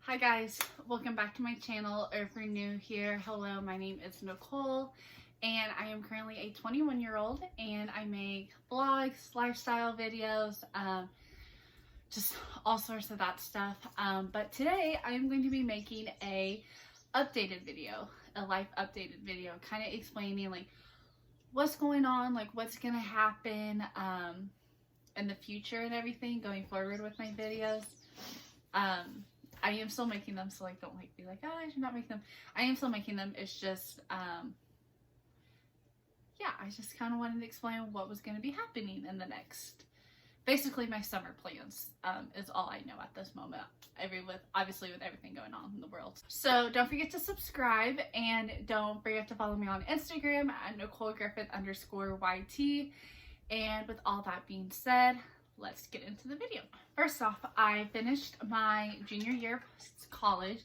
Hi guys, welcome back to my channel, or if you're new here, hello, my name is Nicole, and I am currently a 21-year-old, and I make vlogs, lifestyle videos, just all sorts of that stuff, but today I am going to be making a updated video, a life updated video, kind of explaining like what's going on, like what's gonna happen in the future and everything going forward with my videos. I am still making them, so like don't like be like, oh, I should not make them. I am still making them. It's just yeah, I just kind of wanted to explain what was going to be happening in the next, basically my summer plans is all I know at this moment, obviously with everything going on in the world. So don't forget to subscribe, and don't forget to follow me on Instagram at NicoleGriffith_YT. And with all that being said, let's get into the video. First off, I finished my junior year of college,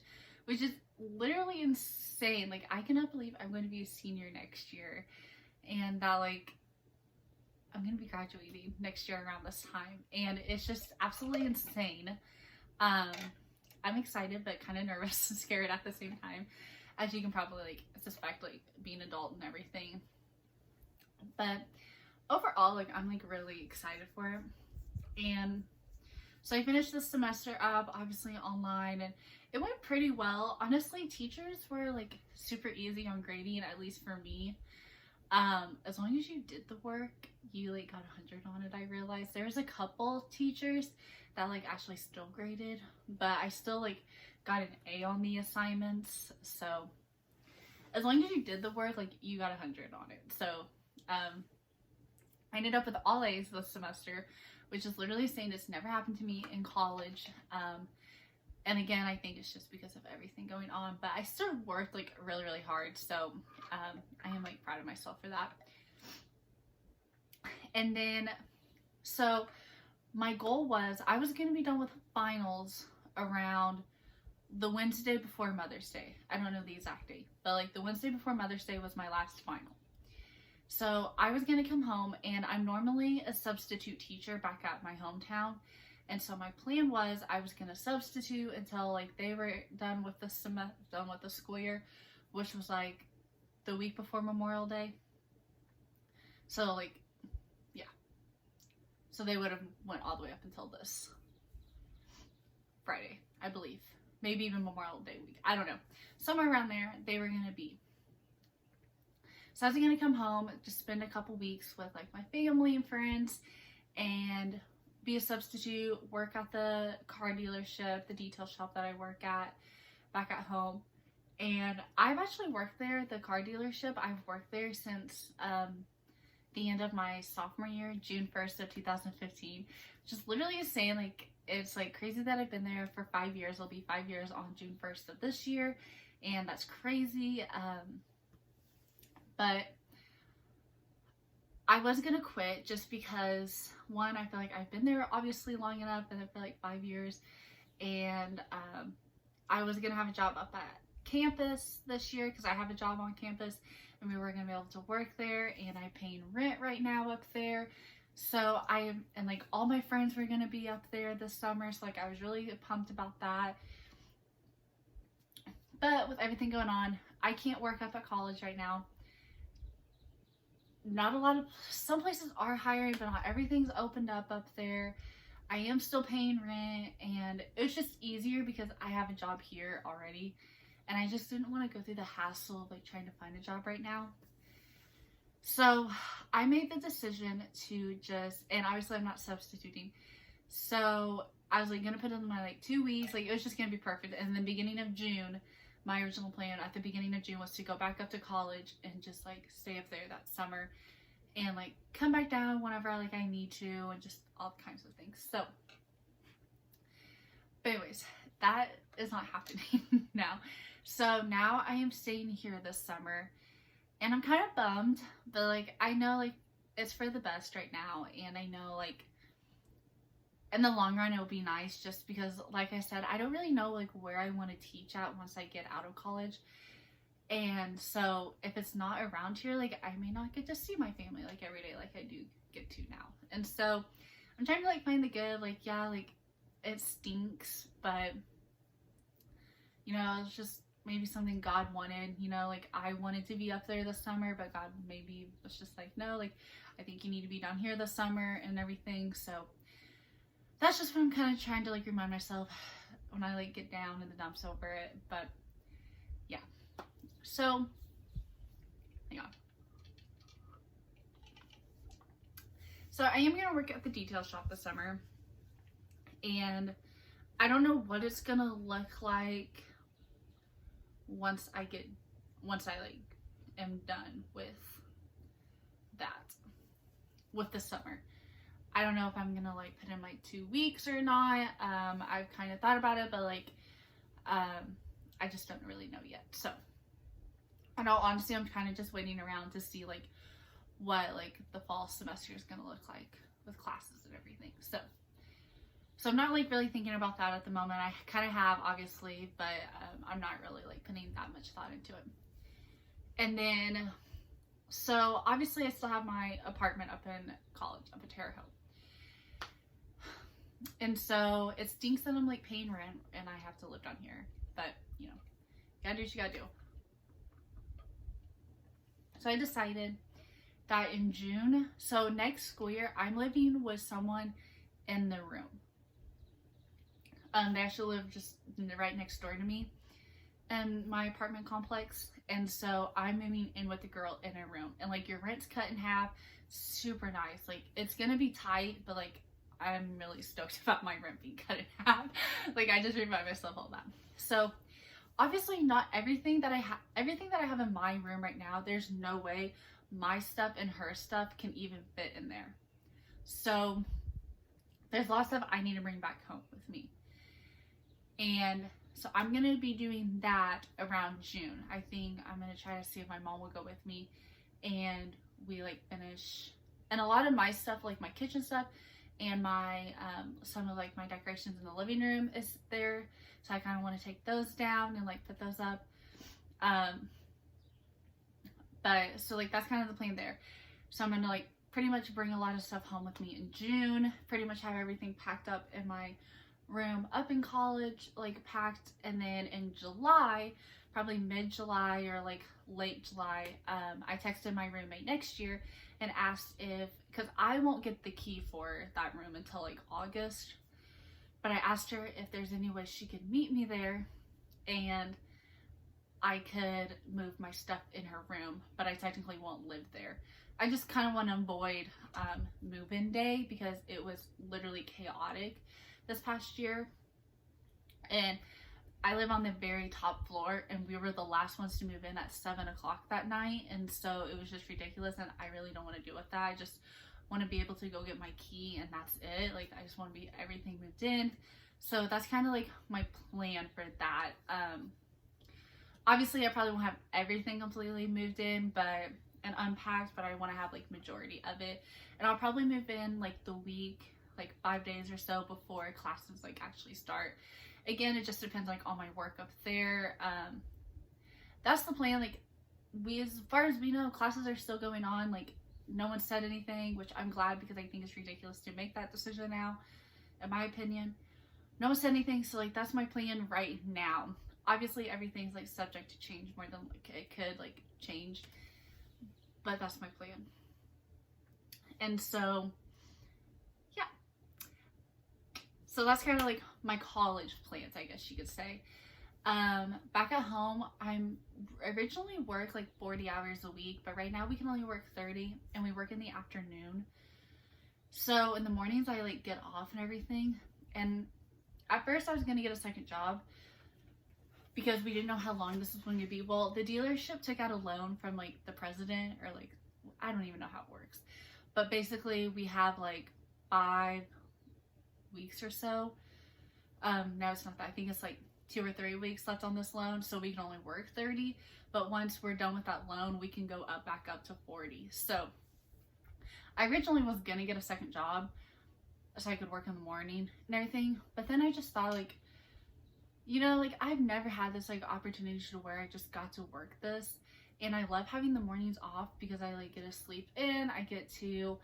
which is literally insane. Like, I cannot believe I'm going to be a senior next year, and that like I'm going to be graduating next year around this time, and it's just absolutely insane. I'm excited but kind of nervous and scared at the same time, as you can probably like suspect, like being an adult and everything. But overall, like I'm like really excited for it. And so I finished this semester up, obviously online, and it went pretty well. Honestly, teachers were like super easy on grading, at least for me. As long as you did the work, you like got 100 on it. I realized there was a couple teachers that like actually still graded, but I still like got an A on the assignments. So as long as you did the work, like you got 100 on it. So I ended up with all A's this semester, which is literally saying it's never happened to me in college. And again, I think it's just because of everything going on, but I still worked like really, really hard. So I am like proud of myself for that. And then, so my goal was I was going to be done with finals around the Wednesday before Mother's Day. I don't know the exact date, but like the Wednesday before Mother's Day was my last final. So I was going to come home, and I'm normally a substitute teacher back at my hometown. And so my plan was I was going to substitute until like they were done with the school year, which was like the week before Memorial Day. So like, yeah. So they would have went all the way up until this Friday, I believe. Maybe even Memorial Day week. I don't know. Somewhere around there they were going to be. So I was going to come home, just spend a couple weeks with like my family and friends, and be a substitute, work at the car dealership, the detail shop that I work at back at home. And I've actually worked there, the car dealership. I've worked there since the end of my sophomore year, June 1st of 2015, which is literally insane. Like, it's like crazy that I've been there for 5 years. It'll be 5 years on June 1st of this year, and that's crazy. But I was gonna quit just because, one, I feel like I've been there obviously long enough, and I feel like 5 years, and I was gonna have a job up at campus this year because I have a job on campus, and we were gonna be able to work there, and I'm paying rent right now up there. So and like all my friends were gonna be up there this summer, so like I was really pumped about that. But with everything going on, I can't work up at college right now. Not a lot of, some places are hiring, but not everything's opened up there. I am still paying rent, and it's just easier because I have a job here already, and I just didn't want to go through the hassle of like trying to find a job right now. So I made the decision to just, and obviously I'm not substituting, so I was like gonna put in my like 2 weeks, like it was just gonna be perfect. And the beginning of June, my original plan at the beginning of June was to go back up to college and just like stay up there that summer, and like come back down whenever like I need to, and just all kinds of things. So, but anyways, that is not happening now. So now I am staying here this summer, and I'm kind of bummed, but like I know like it's for the best right now, and I know like in the long run it will be nice, just because like I said, I don't really know like where I want to teach at once I get out of college. And so if it's not around here, like I may not get to see my family like every day like I do get to now. And so I'm trying to like find the good, like yeah, like it stinks, but you know, it's just maybe something God wanted, you know, like I wanted to be up there this summer, but God maybe was just like, no, like I think you need to be down here this summer and everything. So that's just what I'm kind of trying to like remind myself when I like get down in the dumps over it. But yeah, so hang on. So I am gonna work at the detail shop this summer, and I don't know what it's gonna look like once I like am done with that, with the summer. I don't know if I'm gonna like put in like 2 weeks or not. I've kind of thought about it, but like I just don't really know yet. So in all honesty, I'm kind of just waiting around to see like what like the fall semester is gonna look like with classes and everything. So I'm not like really thinking about that at the moment. I kind of have, obviously, but I'm not really like putting that much thought into it. And then, so obviously I still have my apartment up in college, up in Terre Haute. And so it stinks that I'm like paying rent and I have to live down here. But, you know, you gotta do what you gotta do. So I decided that in June, so next school year, I'm living with someone in the room. They actually live just right next door to me in my apartment complex. And so I'm moving in with the girl in a room. And like your rent's cut in half. Super nice. Like it's gonna be tight, but like I'm really stoked about my rent being cut in half. Like I just remind myself all that. So obviously not everything that I have in my room right now, there's no way my stuff and her stuff can even fit in there. So there's lots of stuff I need to bring back home with me. And so I'm going to be doing that around June. I think I'm going to try to see if my mom will go with me and we like finish. And a lot of my stuff, like my kitchen stuff and my, some of like my decorations in the living room is there. So I kind of want to take those down and like put those up. But so like that's kind of the plan there. So I'm going to like pretty much bring a lot of stuff home with me in June, pretty much have everything packed up in my room up in college, like packed. And then in July, probably mid-July or like late July, I texted my roommate next year and asked if, because I won't get the key for that room until like August, but I asked her if there's any way she could meet me there and I could move my stuff in her room, but I technically won't live there. I just kind of want to avoid move-in day because it was literally chaotic this past year. And I live on the very top floor and we were the last ones to move in at 7 o'clock that night. And so it was just ridiculous and I really don't want to deal with that. I just want to be able to go get my key and that's it. Like I just want to be everything moved in. So that's kind of like my plan for that. Obviously I probably won't have everything completely moved in and unpacked, but I want to have like majority of it. And I'll probably move in like the week, like 5 days or so before classes like actually start. Again, it just depends like on my work up there. That's the plan. Like as far as we know, classes are still going on. Like no one said anything, which I'm glad because I think it's ridiculous to make that decision now, in my opinion. No one said anything, so like that's my plan right now. Obviously everything's like subject to change more than like it could like change, but that's my plan. And so yeah, so that's kind of like my college plans, I guess you could say. Back at home, I'm originally work like 40 hours a week, but right now we can only work 30 and we work in the afternoon. So in the mornings I like get off and everything. And at first I was going to get a second job because we didn't know how long this was going to be. Well, the dealership took out a loan from like the president, or like, I don't even know how it works. But basically we have like 5 weeks or so. No, it's not that. I think it's like 2 or 3 weeks left on this loan, so we can only work 30. But once we're done with that loan, we can go back up to 40. So I originally was gonna get a second job so I could work in the morning and everything. But then I just thought like, you know, like I've never had this like opportunity to where I just got to work this. And I love having the mornings off because I like get to sleep in. I get to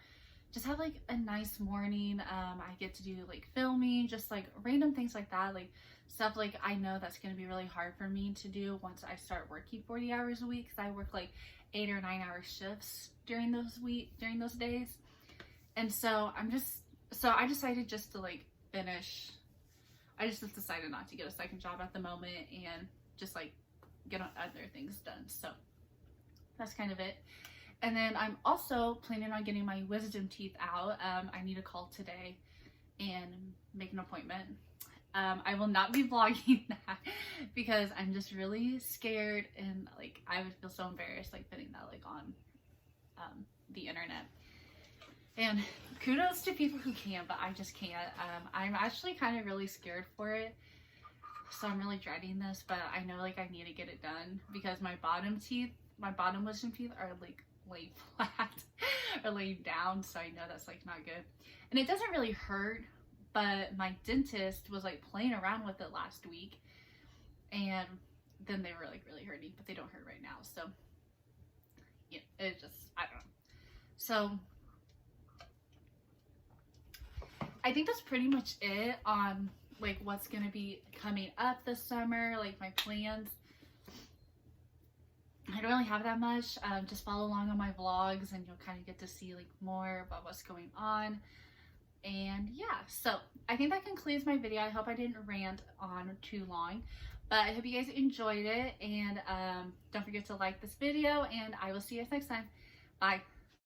just have like a nice morning. I get to do like filming, just like random things like that. Like stuff like I know that's going to be really hard for me to do once I start working 40 hours a week, because I work like 8 or 9 hour shifts during those days. And so I decided just to like finish. I just decided not to get a second job at the moment and just like get on other things done. So that's kind of it. And then I'm also planning on getting my wisdom teeth out. I need to call today and make an appointment. I will not be vlogging that because I'm just really scared, and like I would feel so embarrassed like putting that like on the internet. And kudos to people who can, but I just can't. I'm actually kind of really scared for it, so I'm really dreading this, but I know like I need to get it done because my bottom wisdom teeth are like laid flat or laid down, so I know that's like not good. And it doesn't really hurt, but my dentist was like playing around with it last week, and then they were like really hurting, but they don't hurt right now. So yeah, it just, I don't know. So I think that's pretty much it on like what's gonna be coming up this summer, like my plans. I don't really have that much. Just follow along on my vlogs and you'll kind of get to see like more about what's going on. And yeah, so I think that concludes my video. I hope I didn't rant on too long, but I hope you guys enjoyed it, and don't forget to like this video, and I will see you guys next time. Bye.